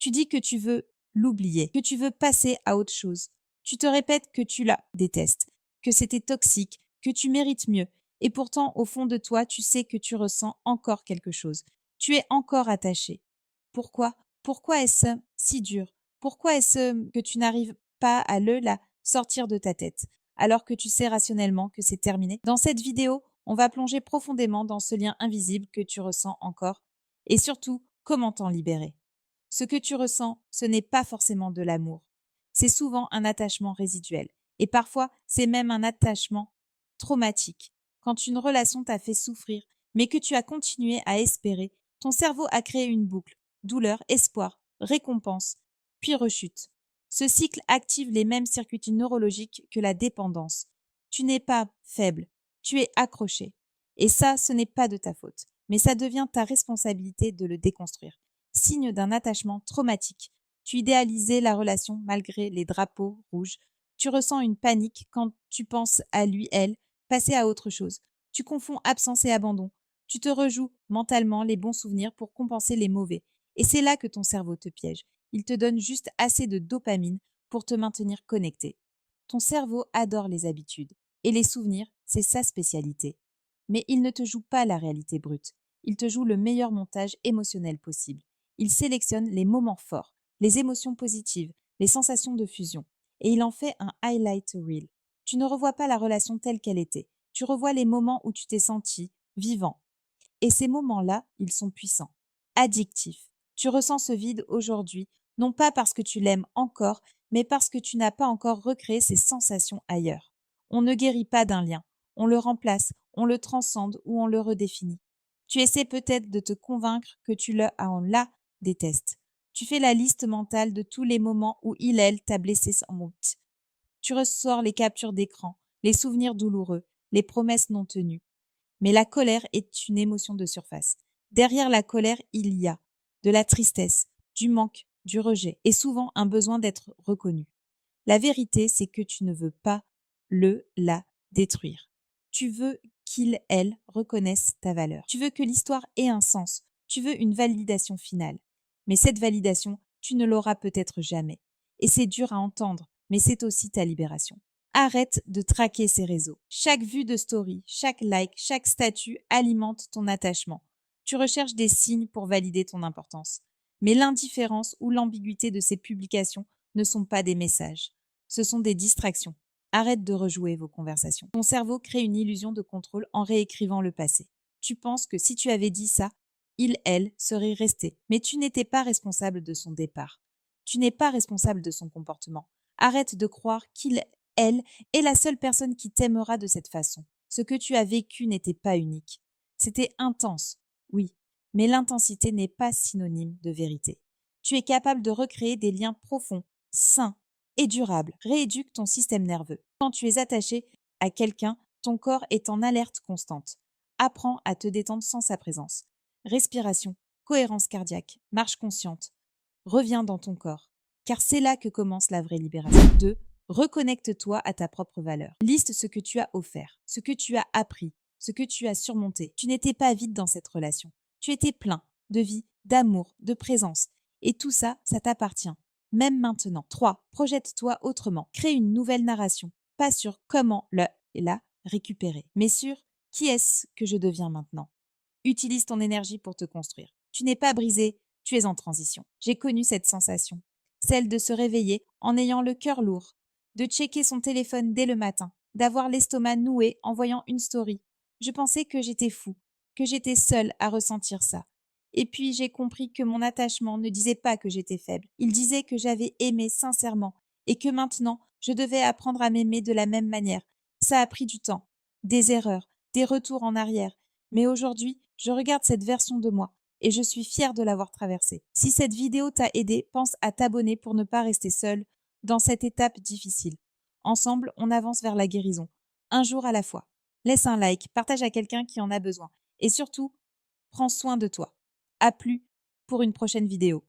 Tu dis que tu veux l'oublier, que tu veux passer à autre chose. Tu te répètes que tu la détestes, que c'était toxique, que tu mérites mieux. Et pourtant, au fond de toi, tu sais que tu ressens encore quelque chose. Tu es encore attaché. Pourquoi? Pourquoi est-ce si dur? Pourquoi est-ce que tu n'arrives pas à la sortir de ta tête, alors que tu sais rationnellement que c'est terminé? Dans cette vidéo, on va plonger profondément dans ce lien invisible que tu ressens encore et surtout, comment t'en libérer. Ce que tu ressens, ce n'est pas forcément de l'amour. C'est souvent un attachement résiduel. Et parfois, c'est même un attachement traumatique. Quand une relation t'a fait souffrir, mais que tu as continué à espérer, ton cerveau a créé une boucle. Douleur, espoir, récompense, puis rechute. Ce cycle active les mêmes circuits neurologiques que la dépendance. Tu n'es pas faible, tu es accroché. Et ça, ce n'est pas de ta faute, mais ça devient ta responsabilité de le déconstruire. Signe d'un attachement traumatique. Tu idéalisais la relation malgré les drapeaux rouges. Tu ressens une panique quand tu penses à lui, elle, passer à autre chose. Tu confonds absence et abandon. Tu te rejoues mentalement les bons souvenirs pour compenser les mauvais. Et c'est là que ton cerveau te piège. Il te donne juste assez de dopamine pour te maintenir connecté. Ton cerveau adore les habitudes. Et les souvenirs, c'est sa spécialité. Mais il ne te joue pas la réalité brute. Il te joue le meilleur montage émotionnel possible. Il sélectionne les moments forts, les émotions positives, les sensations de fusion. Et il en fait un highlight reel. Tu ne revois pas la relation telle qu'elle était. Tu revois les moments où tu t'es senti vivant. Et ces moments-là, ils sont puissants, addictifs. Tu ressens ce vide aujourd'hui, non pas parce que tu l'aimes encore, mais parce que tu n'as pas encore recréé ces sensations ailleurs. On ne guérit pas d'un lien. On le remplace, on le transcende ou on le redéfinit. Tu essaies peut-être de te convaincre que tu la détestes. Tu fais la liste mentale de tous les moments où il, elle, t'a blessé sans doute. Tu ressors les captures d'écran, les souvenirs douloureux, les promesses non tenues. Mais la colère est une émotion de surface. Derrière la colère, il y a de la tristesse, du manque, du rejet et souvent un besoin d'être reconnu. La vérité, c'est que tu ne veux pas la détruire. Tu veux qu'il, elle, reconnaisse ta valeur. Tu veux que l'histoire ait un sens. Tu veux une validation finale. Mais cette validation, tu ne l'auras peut-être jamais. Et c'est dur à entendre, mais c'est aussi ta libération. Arrête de traquer ces réseaux. Chaque vue de story, chaque like, chaque statut alimente ton attachement. Tu recherches des signes pour valider ton importance. Mais l'indifférence ou l'ambiguïté de ces publications ne sont pas des messages. Ce sont des distractions. Arrête de rejouer vos conversations. Ton cerveau crée une illusion de contrôle en réécrivant le passé. Tu penses que si tu avais dit ça, il, elle, serait resté. Mais tu n'étais pas responsable de son départ. Tu n'es pas responsable de son comportement. Arrête de croire qu'il, elle, est la seule personne qui t'aimera de cette façon. Ce que tu as vécu n'était pas unique. C'était intense, oui, mais l'intensité n'est pas synonyme de vérité. Tu es capable de recréer des liens profonds, sains et durables. Rééduque ton système nerveux. Quand tu es attaché à quelqu'un, ton corps est en alerte constante. Apprends à te détendre sans sa présence. Respiration, cohérence cardiaque, marche consciente. Reviens dans ton corps, car c'est là que commence la vraie libération. 2. Reconnecte-toi à ta propre valeur. Liste ce que tu as offert, ce que tu as appris, ce que tu as surmonté. Tu n'étais pas vide dans cette relation. Tu étais plein de vie, d'amour, de présence. Et tout ça, ça t'appartient. Même maintenant. 3. Projette-toi autrement. Crée une nouvelle narration. Pas sur comment la récupérer, mais sur qui est-ce que je deviens maintenant. Utilise ton énergie pour te construire. Tu n'es pas brisé, tu es en transition. J'ai connu cette sensation. Celle de se réveiller en ayant le cœur lourd, de checker son téléphone dès le matin, d'avoir l'estomac noué en voyant une story. Je pensais que j'étais fou, que j'étais seule à ressentir ça. Et puis j'ai compris que mon attachement ne disait pas que j'étais faible. Il disait que j'avais aimé sincèrement et que maintenant, je devais apprendre à m'aimer de la même manière. Ça a pris du temps, des erreurs, des retours en arrière. Mais aujourd'hui, je regarde cette version de moi et je suis fière de l'avoir traversée. Si cette vidéo t'a aidé, pense à t'abonner pour ne pas rester seule dans cette étape difficile. Ensemble, on avance vers la guérison, un jour à la fois. Laisse un like, partage à quelqu'un qui en a besoin et surtout, prends soin de toi. À plus pour une prochaine vidéo.